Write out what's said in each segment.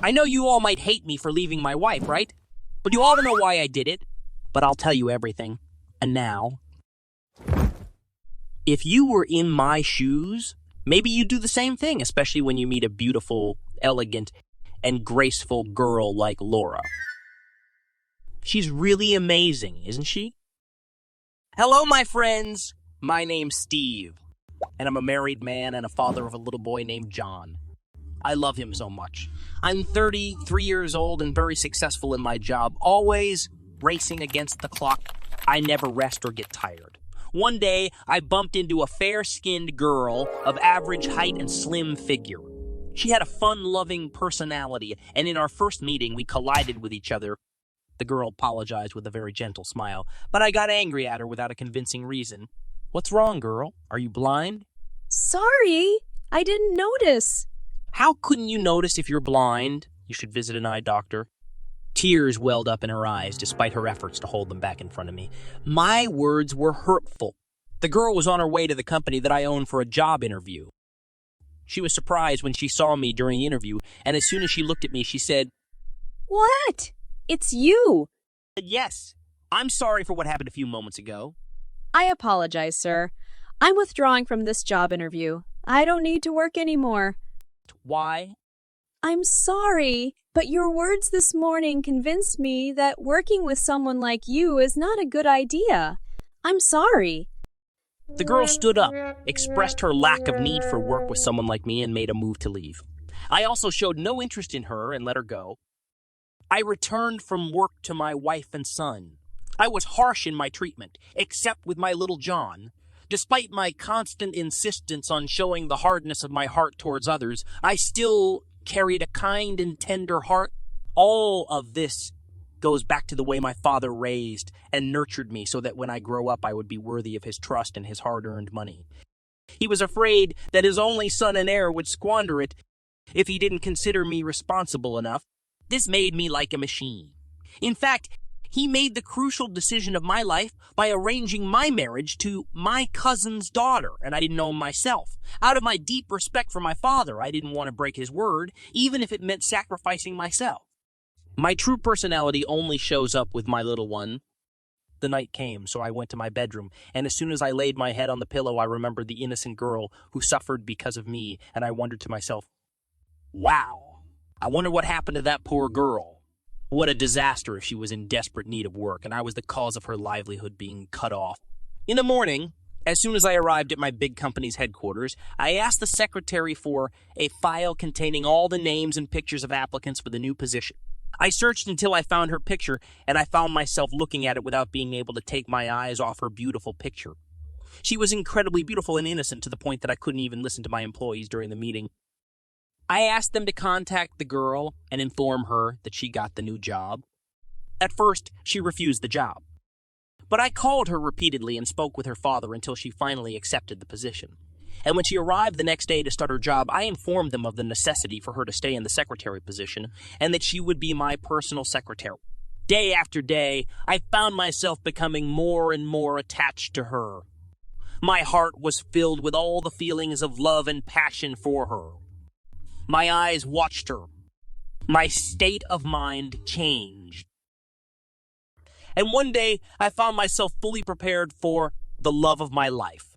I know you all might hate me for leaving my wife, right? But you all don't know why I did it. But I'll tell you everything. And now, if you were in my shoes, maybe you'd do the same thing, especially when you meet a beautiful, elegant, and graceful girl like Laura. She's really amazing, isn't she? Hello, my friends. My name's Steve, and I'm a married man and a father of a little boy named John. I love him so much. I'm 33 years old and very successful in my job, always racing against the clock. I never rest or get tired. One day, I bumped into a fair-skinned girl of average height and slim figure. She had a fun-loving personality, and in our first meeting, we collided with each other. The girl apologized with a very gentle smile, but I got angry at her without a convincing reason. What's wrong, girl? Are you blind? Sorry, I didn't notice. How couldn't you notice if you're blind? You should visit an eye doctor. Tears welled up in her eyes, despite her efforts to hold them back in front of me. My words were hurtful. The girl was on her way to the company that I own for a job interview. She was surprised when she saw me during the interview, and as soon as she looked at me, she said, What? It's you. Yes, I'm sorry for what happened a few moments ago. I apologize, sir. I'm withdrawing from this job interview. I don't need to work anymore. Why? I'm sorry, but your words this morning convinced me that working with someone like you is not a good idea. I'm sorry. The girl stood up, expressed her lack of need for work with someone like me, and made a move to leave. I also showed no interest in her and let her go. I returned from work to my wife and son. I was harsh in my treatment, except with my little John. Despite my constant insistence on showing the hardness of my heart towards others, I still carried a kind and tender heart. All of this goes back to the way my father raised and nurtured me so that when I grow up I would be worthy of his trust and his hard-earned money. He was afraid that his only son and heir would squander it if he didn't consider me responsible enough. This made me like a machine. In fact, he made the crucial decision of my life by arranging my marriage to my cousin's daughter, and I didn't know him myself. Out of my deep respect for my father, I didn't want to break his word, even if it meant sacrificing myself. My true personality only shows up with my little one. The night came, so I went to my bedroom, and as soon as I laid my head on the pillow, I remembered the innocent girl who suffered because of me, and I wondered to myself, wow, I wonder what happened to that poor girl. What a disaster if she was in desperate need of work, and I was the cause of her livelihood being cut off. In the morning, as soon as I arrived at my big company's headquarters, I asked the secretary for a file containing all the names and pictures of applicants for the new position. I searched until I found her picture, and I found myself looking at it without being able to take my eyes off her beautiful picture. She was incredibly beautiful and innocent to the point that I couldn't even listen to my employees during the meeting. I asked them to contact the girl and inform her that she got the new job. At first, she refused the job. But I called her repeatedly and spoke with her father until she finally accepted the position. And when she arrived the next day to start her job, I informed them of the necessity for her to stay in the secretary position and that she would be my personal secretary. Day after day, I found myself becoming more and more attached to her. My heart was filled with all the feelings of love and passion for her. My eyes watched her. My state of mind changed. And one day, I found myself fully prepared for the love of my life.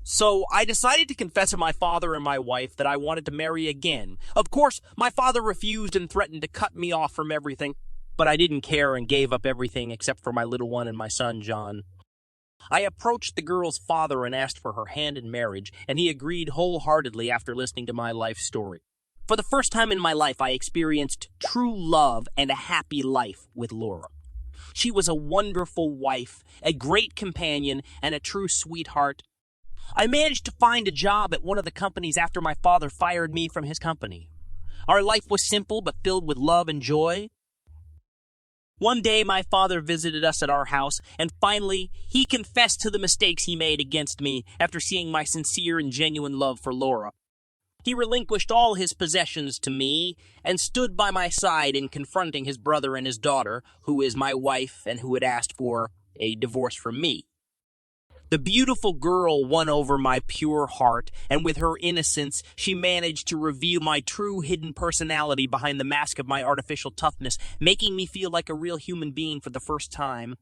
So I decided to confess to my father and my wife that I wanted to marry again. Of course, my father refused and threatened to cut me off from everything, but I didn't care and gave up everything except for my little one and my son, John. I approached the girl's father and asked for her hand in marriage, and he agreed wholeheartedly after listening to my life story. For the first time in my life, I experienced true love and a happy life with Laura. She was a wonderful wife, a great companion, and a true sweetheart. I managed to find a job at one of the companies after my father fired me from his company. Our life was simple but filled with love and joy. One day, my father visited us at our house, and finally, he confessed to the mistakes he made against me after seeing my sincere and genuine love for Laura. He relinquished all his possessions to me and stood by my side in confronting his brother and his daughter, who is my wife and who had asked for a divorce from me. The beautiful girl won over my pure heart, and with her innocence, she managed to reveal my true hidden personality behind the mask of my artificial toughness, making me feel like a real human being for the first time.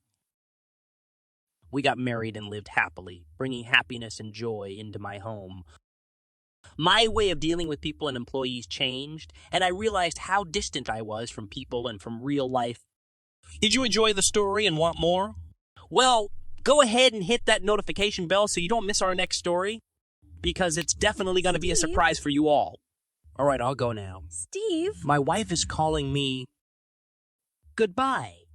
We got married and lived happily, bringing happiness and joy into my home. My way of dealing with people and employees changed, and I realized how distant I was from people and from real life. Did you enjoy the story and want more? Well, go ahead and hit that notification bell so you don't miss our next story, because it's definitely going to be a surprise for you all. All right, I'll go now. Steve? My wife is calling me. Goodbye.